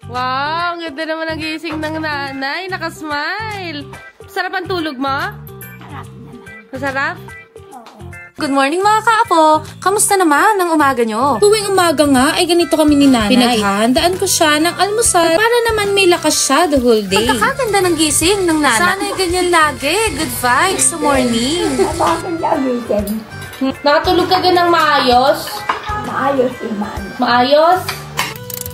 Wow, ang ganda naman ang gising ng nanay. Nakasmile. Sarap ang tulog mo? Sarap naman. Masarap? Oo. Good morning mga kaapo! Kamusta naman ang umaga nyo? Tuwing umaga nga ay ganito kami ni nanay. Pinaghahandaan ko siya ng almusal para naman may lakas siya the whole day. Pagkakaganda ng gising ng nanay. Sana'y ganyan lagi. Good vibes sa morning. Bakit lagitin? Nakatulog ka ganang maayos? Maayos iman. Maayos?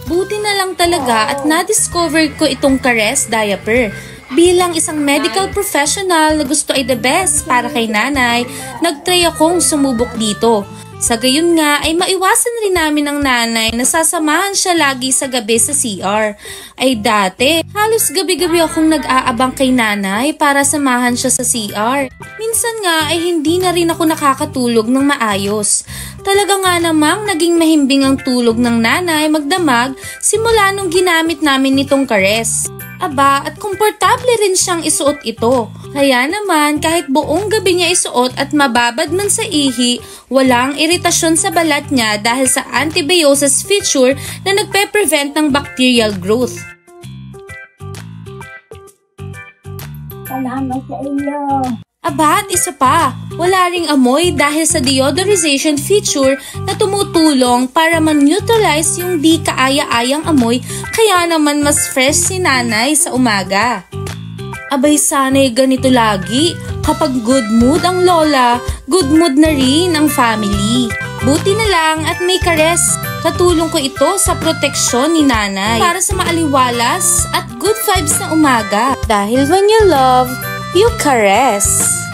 Buti na lang talaga at na-discover ko itong Caress diaper. Bilang isang medical professional na gusto ay the best para kay nanay, nagtry akong sumubok dito. Sa gayon nga ay maiwasan rin namin ng nanay na sasamahan siya lagi sa gabi sa CR. Ay dati, halos gabi-gabi akong nag-aabang kay nanay para samahan siya sa CR. Minsan nga ay hindi na rin ako nakakatulog ng maayos. Talaga nga namang naging mahimbing ang tulog ng nanay magdamag simula nung ginamit namin nitong Caress. Aba, at komportable rin siyang isuot ito. Kaya naman, kahit buong gabi niya isuot at mababad man sa ihi, walang iritasyon sa balat niya dahil sa antibiosis feature na nagpe-prevent ng bacterial growth. Salamat sa iyo. Aba, at isa pa, wala ring amoy dahil sa deodorization feature na tumutulong para man-neutralize yung di kaaya-ayang amoy, kaya naman mas fresh si nanay sa umaga. Abay, sana'y ganito lagi. Kapag good mood ang lola, good mood na rin ang family. Buti na lang at may Caress. Katulong ko ito sa proteksyon ni nanay para sa maaliwalas at good vibes na umaga. Dahil when you love, you caress.